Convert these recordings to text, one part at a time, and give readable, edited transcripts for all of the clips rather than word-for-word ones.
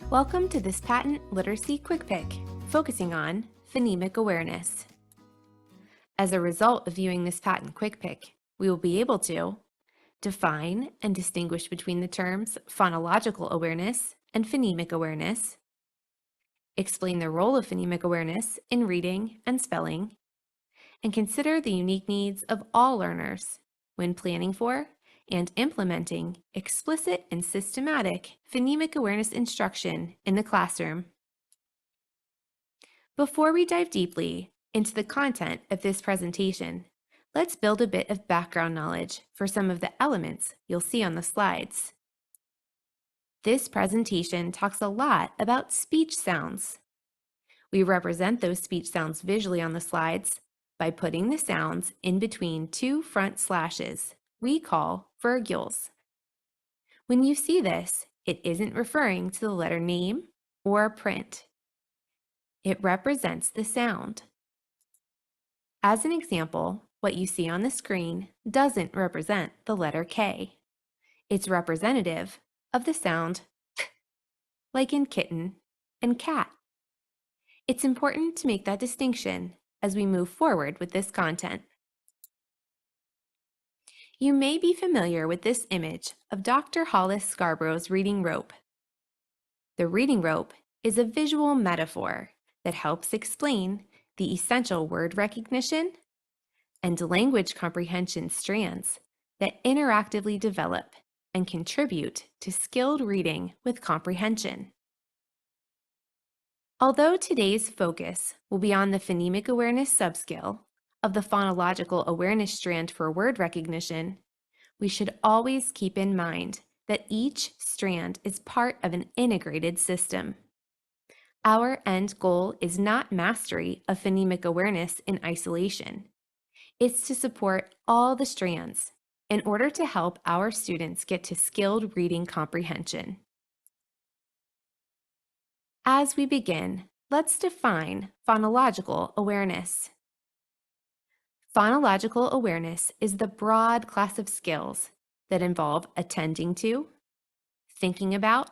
Welcome to this PaTTAN Literacy Quick Pick, focusing on phonemic awareness. As a result of viewing this PaTTAN Quick Pick, we will be able to define and distinguish between the terms phonological awareness and phonemic awareness, explain the role of phonemic awareness in reading and spelling, and consider the unique needs of all learners when planning for and implementing explicit and systematic phonemic awareness instruction in the classroom. Before we dive deeply into the content of this presentation, let's build a bit of background knowledge for some of the elements you'll see on the slides. This presentation talks a lot about speech sounds. We represent those speech sounds visually on the slides by putting the sounds in between two front slashes we call virgules. When you see this, it isn't referring to the letter name or print. It represents the sound. As an example, what you see on the screen doesn't represent the letter K. It's representative of the sound k, like in kitten and cat. It's important to make that distinction as we move forward with this content. You may be familiar with this image of Dr. Hollis Scarborough's reading rope. The reading rope is a visual metaphor that helps explain the essential word recognition and language comprehension strands that interactively develop and contribute to skilled reading with comprehension. Although today's focus will be on the phonemic awareness subskill of the phonological awareness strand for word recognition, we should always keep in mind that each strand is part of an integrated system. Our end goal is not mastery of phonemic awareness in isolation. It's to support all the strands in order to help our students get to skilled reading comprehension. As we begin, let's define phonological awareness. Phonological awareness is the broad class of skills that involve attending to, thinking about,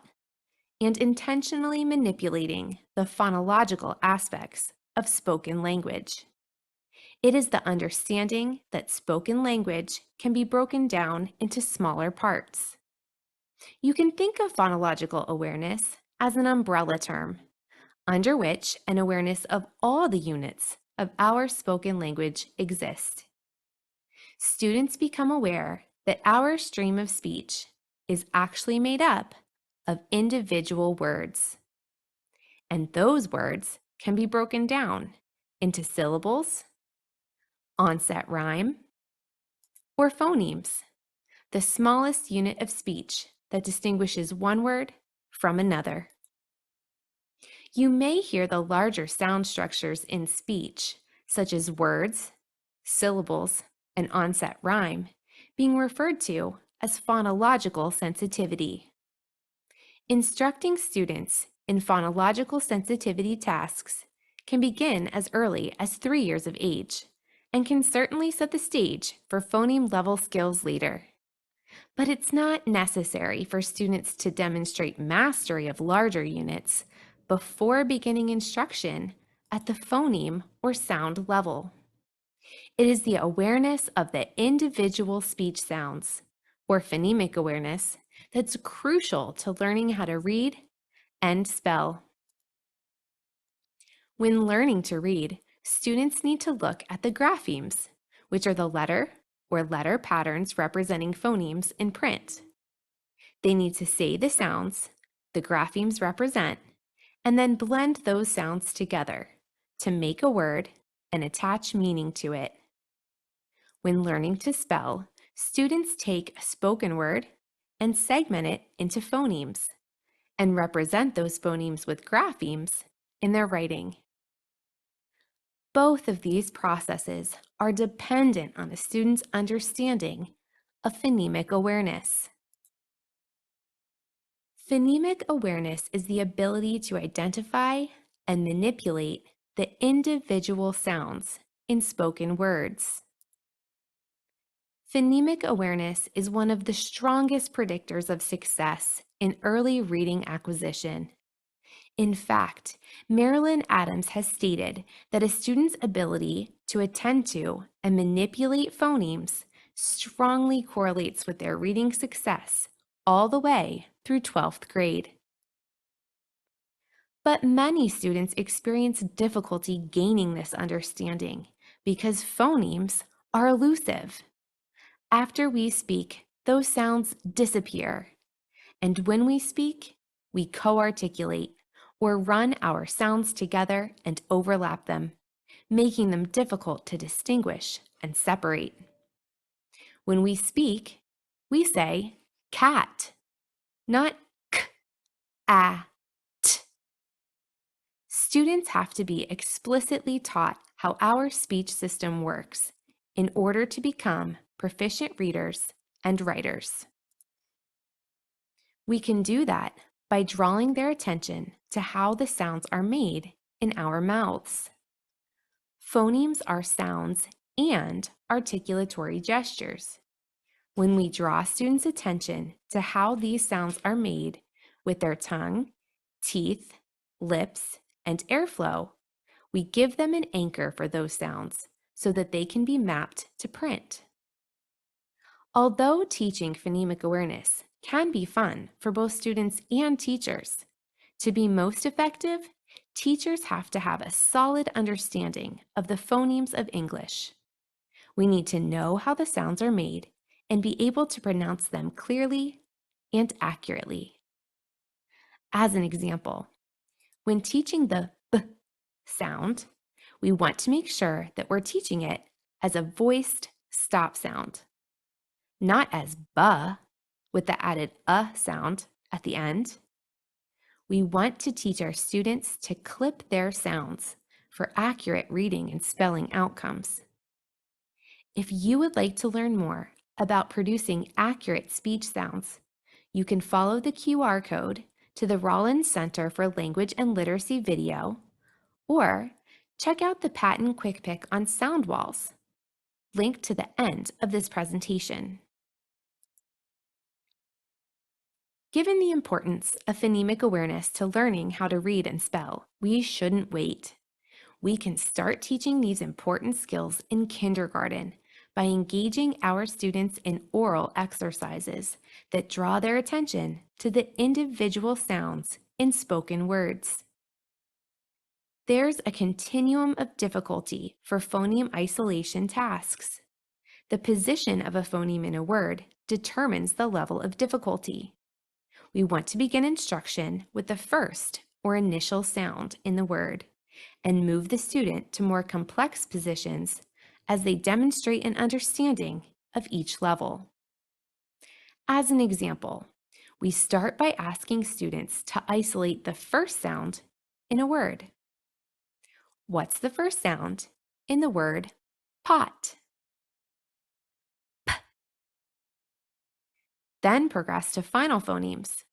and intentionally manipulating the phonological aspects of spoken language. It is the understanding that spoken language can be broken down into smaller parts. You can think of phonological awareness as an umbrella term, under which an awareness of all the units of our spoken language exist. Students become aware that our stream of speech is actually made up of individual words, and those words can be broken down into syllables, onset rhyme, or phonemes, the smallest unit of speech that distinguishes one word from another. You may hear the larger sound structures in speech, such as words, syllables, and onset rhyme, being referred to as phonological sensitivity. Instructing students in phonological sensitivity tasks can begin as early as 3 years of age and can certainly set the stage for phoneme level skills later. But it's not necessary for students to demonstrate mastery of larger units before beginning instruction at the phoneme or sound level. It is the awareness of the individual speech sounds, or phonemic awareness, that's crucial to learning how to read and spell. When learning to read, students need to look at the graphemes, which are the letter or letter patterns representing phonemes in print. They need to say the sounds the graphemes represent and then blend those sounds together to make a word and attach meaning to it. When learning to spell, students take a spoken word and segment it into phonemes and represent those phonemes with graphemes in their writing. Both of these processes are dependent on a student's understanding of phonemic awareness. Phonemic awareness is the ability to identify and manipulate the individual sounds in spoken words. Phonemic awareness is one of the strongest predictors of success in early reading acquisition. In fact, Marilyn Adams has stated that a student's ability to attend to and manipulate phonemes strongly correlates with their reading success all the way through 12th grade. But many students experience difficulty gaining this understanding because phonemes are elusive. After we speak, those sounds disappear. And when we speak, we co-articulate or run our sounds together and overlap them, making them difficult to distinguish and separate. When we speak, we say cat, not k, a, t. Students have to be explicitly taught how our speech system works in order to become proficient readers and writers. We can do that by drawing their attention to how the sounds are made in our mouths. Phonemes are sounds and articulatory gestures. When we draw students' attention to how these sounds are made with their tongue, teeth, lips, and airflow, we give them an anchor for those sounds so that they can be mapped to print. Although teaching phonemic awareness can be fun for both students and teachers, to be most effective, teachers have to have a solid understanding of the phonemes of English. We need to know how the sounds are made and be able to pronounce them clearly and accurately. As an example, when teaching the B sound, we want to make sure that we're teaching it as a voiced stop sound, not as buh with the added sound at the end. We want to teach our students to clip their sounds for accurate reading and spelling outcomes. If you would like to learn more about producing accurate speech sounds, you can follow the QR code to the Rollins Center for Language and Literacy video, or check out the PaTTAN Quick Pick on sound walls, linked to the end of this presentation. Given the importance of phonemic awareness to learning how to read and spell, we shouldn't wait. We can start teaching these important skills in kindergarten by engaging our students in oral exercises that draw their attention to the individual sounds in spoken words. There's a continuum of difficulty for phoneme isolation tasks. The position of a phoneme in a word determines the level of difficulty. We want to begin instruction with the first or initial sound in the word and move the student to more complex positions as they demonstrate an understanding of each level. As an example, we start by asking students to isolate the first sound in a word. What's the first sound in the word pot? P. Then progress to final phonemes.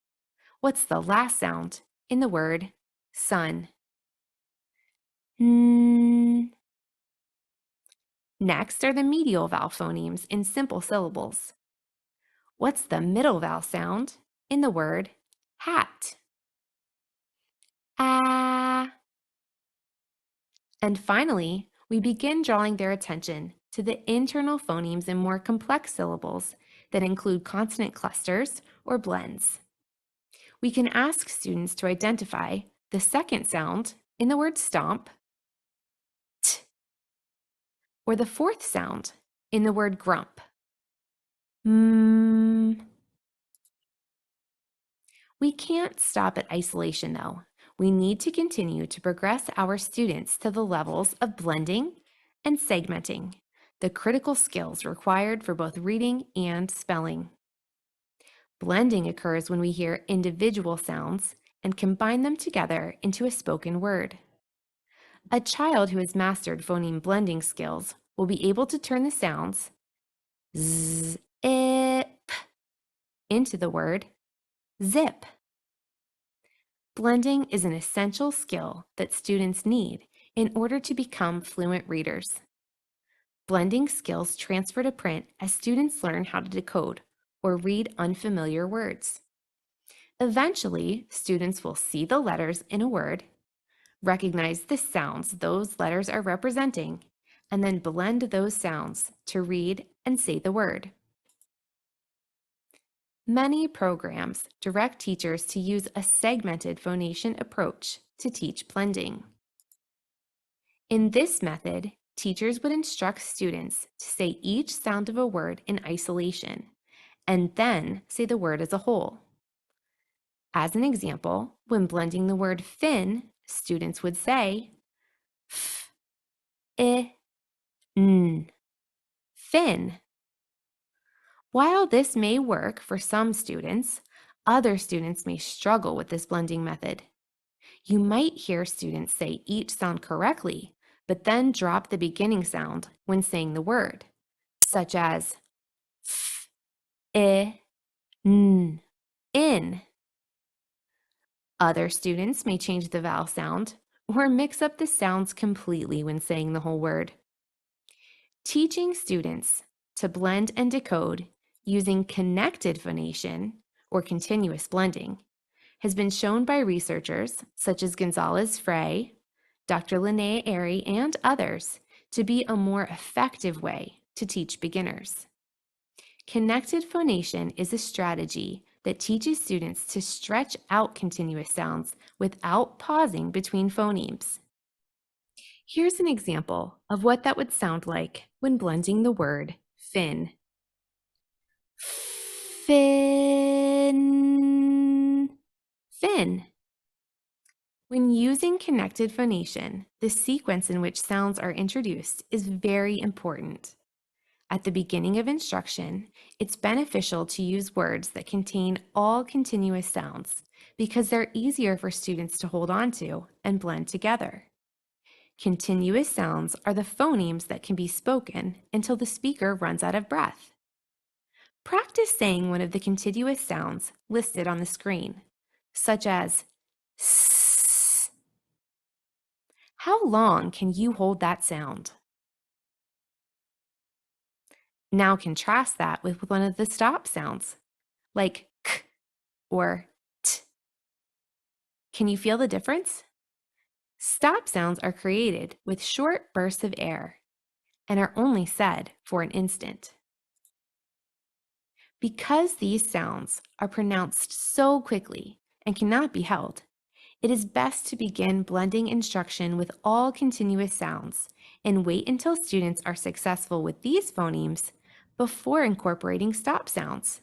What's the last sound in the word sun? N. Next are the medial vowel phonemes in simple syllables. What's the middle vowel sound in the word hat? Ah. And finally, we begin drawing their attention to the internal phonemes in more complex syllables that include consonant clusters or blends. We can ask students to identify the second sound in the word stomp, t, or the fourth sound in the word grump, mm. We can't stop at isolation though. We need to continue to progress our students to the levels of blending and segmenting, the critical skills required for both reading and spelling. Blending occurs when we hear individual sounds and combine them together into a spoken word. A child who has mastered phoneme blending skills will be able to turn the sounds z, I, p into the word zip. Blending is an essential skill that students need in order to become fluent readers. Blending skills transfer to print as students learn how to decode or read unfamiliar words. Eventually, students will see the letters in a word, recognize the sounds those letters are representing, and then blend those sounds to read and say the word. Many programs direct teachers to use a segmented phonation approach to teach blending. In this method, teachers would instruct students to say each sound of a word in isolation, and then say the word as a whole. As an example, when blending the word fin, students would say f, I, n, fin. While this may work for some students, other students may struggle with this blending method. You might hear students say each sound correctly, but then drop the beginning sound when saying the word, such as f, I, n, in. Other students may change the vowel sound or mix up the sounds completely when saying the whole word. Teaching students to blend and decode using connected phonation or continuous blending has been shown by researchers such as Gonzalez-Frey, Dr. Linnea Airy, and others to be a more effective way to teach beginners. Connected phonation is a strategy that teaches students to stretch out continuous sounds without pausing between phonemes. Here's an example of what that would sound like when blending the word fin. Fin. Fin. When using connected phonation, the sequence in which sounds are introduced is very important. At the beginning of instruction, it's beneficial to use words that contain all continuous sounds because they're easier for students to hold on to and blend together. Continuous sounds are the phonemes that can be spoken until the speaker runs out of breath. Practice saying one of the continuous sounds listed on the screen, such as S. How long can you hold that sound? Now contrast that with one of the stop sounds, like K or T. Can you feel the difference? Stop sounds are created with short bursts of air and are only said for an instant. Because these sounds are pronounced so quickly and cannot be held, it is best to begin blending instruction with all continuous sounds and wait until students are successful with these phonemes before incorporating stop sounds.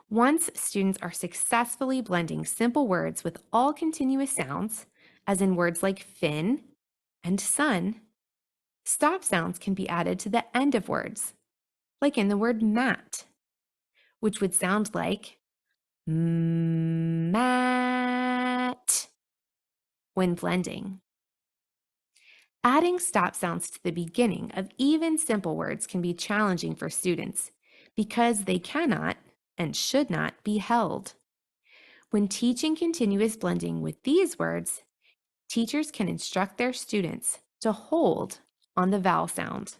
Once students are successfully blending simple words with all continuous sounds, as in words like fin and sun, stop sounds can be added to the end of words, like in the word mat, which would sound like mat when blending. Adding stop sounds to the beginning of even simple words can be challenging for students because they cannot and should not be held. When teaching continuous blending with these words, teachers can instruct their students to hold on the vowel sound.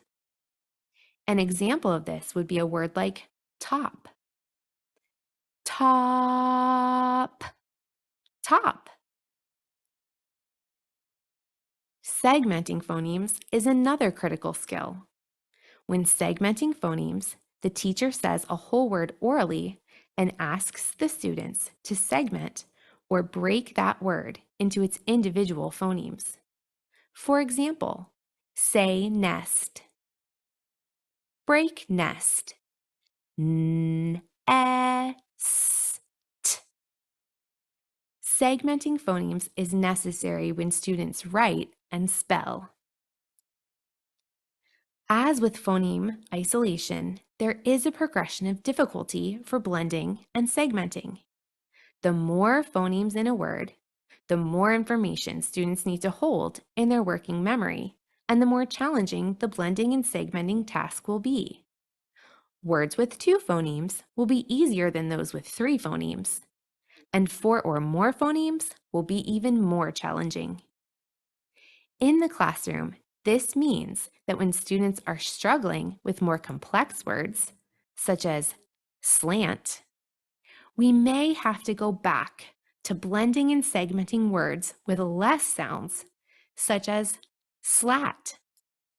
An example of this would be a word like top. Top. Top. Segmenting phonemes is another critical skill. When segmenting phonemes, the teacher says a whole word orally and asks the students to segment or break that word into its individual phonemes. For example, say nest. Break nest. N-e-s-t. Segmenting phonemes is necessary when students write and spell. As with phoneme isolation, there is a progression of difficulty for blending and segmenting. The more phonemes in a word, the more information students need to hold in their working memory, and the more challenging the blending and segmenting task will be. Words with 2 phonemes will be easier than those with 3 phonemes, and 4 or more phonemes will be even more challenging. In the classroom, this means that when students are struggling with more complex words, such as slant, We may have to go back to blending and segmenting words with less sounds, such as slat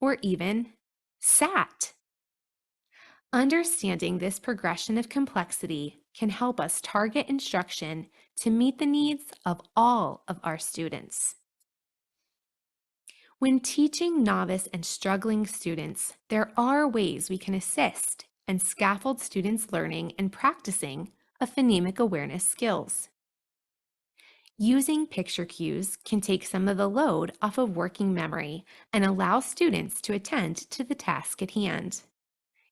or even sat. Understanding this progression of complexity can help us target instruction to meet the needs of all of our students. When teaching novice and struggling students, there are ways we can assist and scaffold students' learning and practicing of phonemic awareness skills. Using picture cues can take some of the load off of working memory and allow students to attend to the task at hand.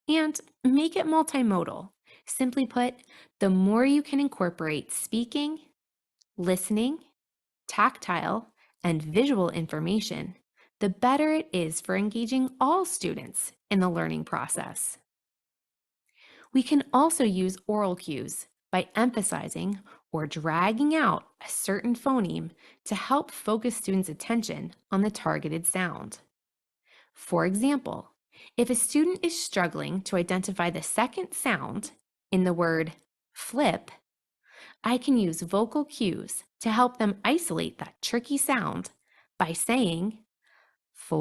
And make it multimodal. Simply put, the more you can incorporate speaking, listening, tactile, and visual information, the better it is for engaging all students in the learning process. We can also use oral cues by emphasizing or dragging out a certain phoneme to help focus students' attention on the targeted sound. For example, if a student is struggling to identify the second sound in the word flip, I can use vocal cues to help them isolate that tricky sound by saying flip.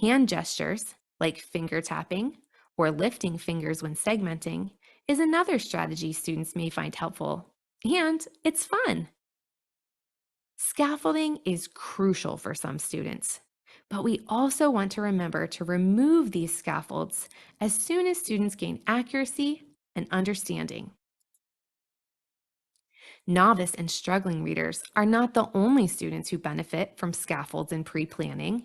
Hand gestures, like finger tapping or lifting fingers when segmenting, is another strategy students may find helpful, and it's fun. Scaffolding is crucial for some students, but we also want to remember to remove these scaffolds as soon as students gain accuracy and understanding. Novice and struggling readers are not the only students who benefit from scaffolds and pre-planning.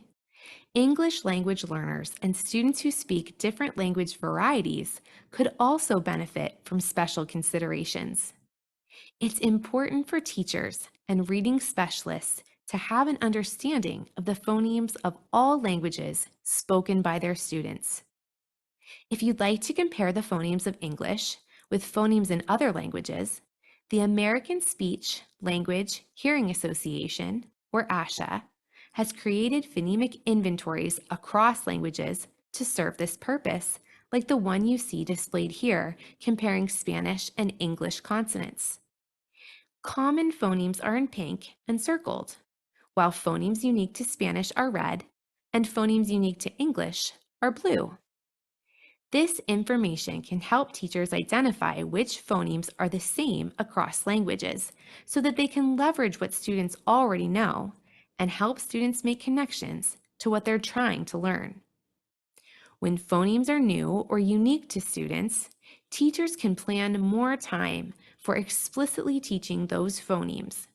English language learners and students who speak different language varieties could also benefit from special considerations. It's important for teachers and reading specialists to have an understanding of the phonemes of all languages spoken by their students. If you'd like to compare the phonemes of English with phonemes in other languages, the American Speech, Language, Hearing Association, or ASHA, has created phonemic inventories across languages to serve this purpose, like the one you see displayed here comparing Spanish and English consonants. Common phonemes are in pink and circled, while phonemes unique to Spanish are red and phonemes unique to English are blue. This information can help teachers identify which phonemes are the same across languages so that they can leverage what students already know and help students make connections to what they're trying to learn. When phonemes are new or unique to students, teachers can plan more time for explicitly teaching those phonemes,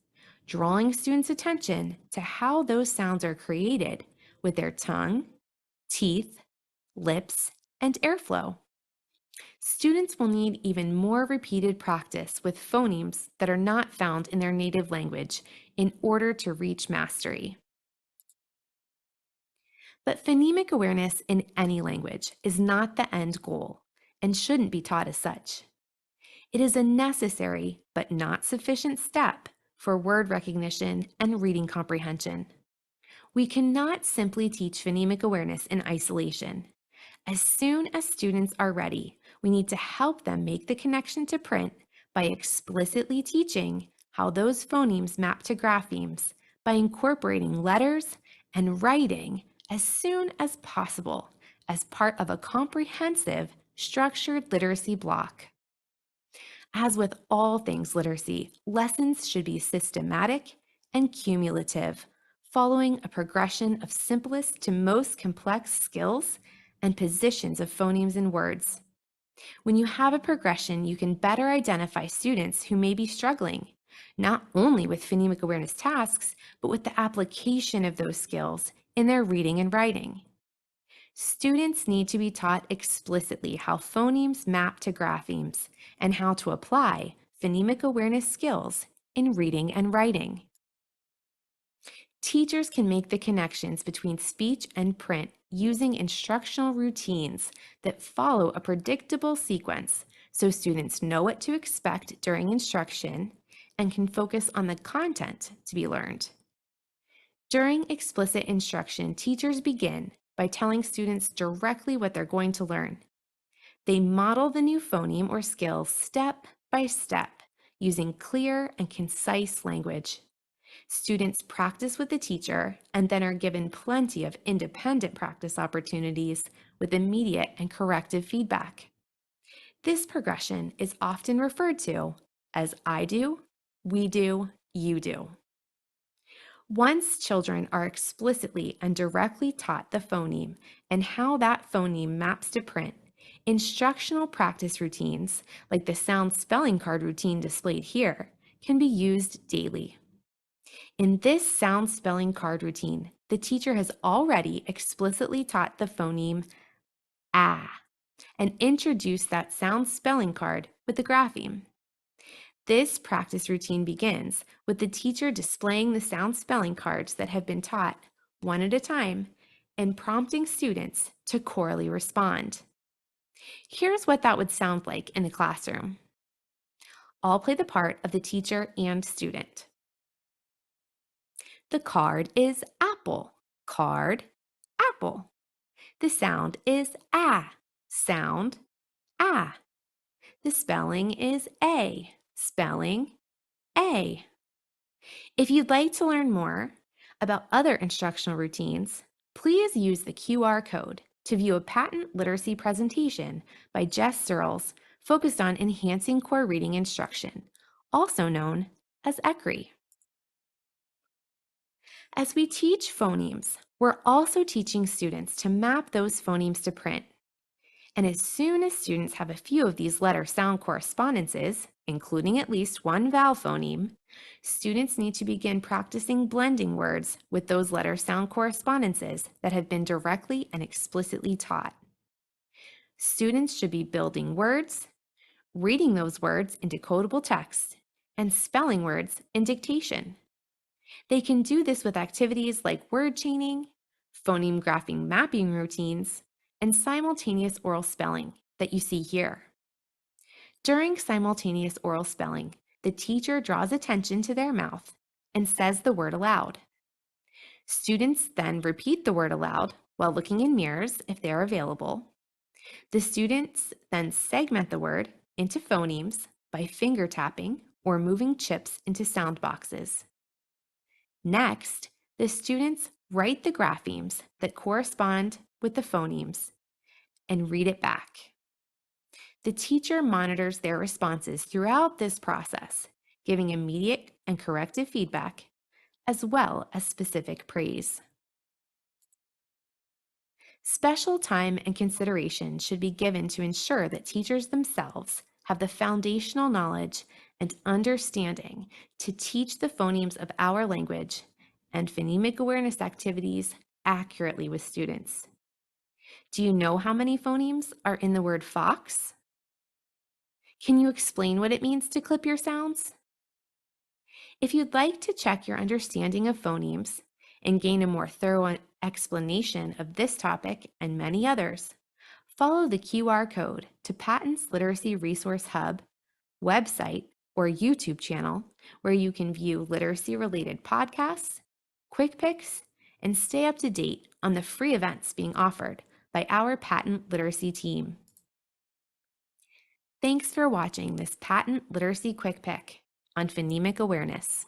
drawing students' attention to how those sounds are created with their tongue, teeth, lips, and airflow. Students will need even more repeated practice with phonemes that are not found in their native language in order to reach mastery. But phonemic awareness in any language is not the end goal and shouldn't be taught as such. It is a necessary but not sufficient step for word recognition and reading comprehension. We cannot simply teach phonemic awareness in isolation. As soon as students are ready, we need to help them make the connection to print by explicitly teaching how those phonemes map to graphemes by incorporating letters and writing as soon as possible as part of a comprehensive, structured literacy block. As with all things literacy, lessons should be systematic and cumulative, following a progression of simplest to most complex skills and positions of phonemes in words. When you have a progression, you can better identify students who may be struggling, not only with phonemic awareness tasks, but with the application of those skills in their reading and writing. Students need to be taught explicitly how phonemes map to graphemes and how to apply phonemic awareness skills in reading and writing. Teachers can make the connections between speech and print using instructional routines that follow a predictable sequence so students know what to expect during instruction and can focus on the content to be learned. During explicit instruction, teachers begin by telling students directly what they're going to learn. They model the new phoneme or skill step by step using clear and concise language. Students practice with the teacher and then are given plenty of independent practice opportunities with immediate and corrective feedback. This progression is often referred to as I do, we do, you do. Once children are explicitly and directly taught the phoneme and how that phoneme maps to print, instructional practice routines, like the sound spelling card routine displayed here, can be used daily. In this sound spelling card routine, the teacher has already explicitly taught the phoneme ah and introduced that sound spelling card with the grapheme. This practice routine begins with the teacher displaying the sound spelling cards that have been taught one at a time and prompting students to chorally respond. Here's what that would sound like in a classroom. All play the part of the teacher and student. The card is apple. Card, apple. The sound is ah. Sound, ah. The spelling is a. Spelling, a. If you'd like to learn more about other instructional routines, please use the QR code to view a PaTTAN literacy presentation by Jess Searles focused on enhancing core reading instruction, also known as ECRI. As we teach phonemes, we're also teaching students to map those phonemes to print. And as soon as students have a few of these letter-sound correspondences, including at least one vowel phoneme, students need to begin practicing blending words with those letter-sound correspondences that have been directly and explicitly taught. Students should be building words, reading those words in decodable text, and spelling words in dictation. They can do this with activities like word chaining, phoneme graphing mapping routines, and simultaneous oral spelling that you see here. During simultaneous oral spelling, the teacher draws attention to their mouth and says the word aloud. Students then repeat the word aloud while looking in mirrors if they're available. The students then segment the word into phonemes by finger tapping or moving chips into sound boxes. Next, the students write the graphemes that correspond with the phonemes and read it back. The teacher monitors their responses throughout this process, giving immediate and corrective feedback, as well as specific praise. Special time and consideration should be given to ensure that teachers themselves have the foundational knowledge and understanding to teach the phonemes of our language and phonemic awareness activities accurately with students. Do you know how many phonemes are in the word fox? Can you explain what it means to clip your sounds? If you'd like to check your understanding of phonemes and gain a more thorough explanation of this topic and many others, follow the QR code to PaTTAN's Literacy Resource Hub, website, or YouTube channel, where you can view literacy-related podcasts, quick picks, and stay up to date on the free events being offered by our PaTTAN Literacy team. Thanks for watching this PaTTAN Literacy Quick Pick on phonemic awareness.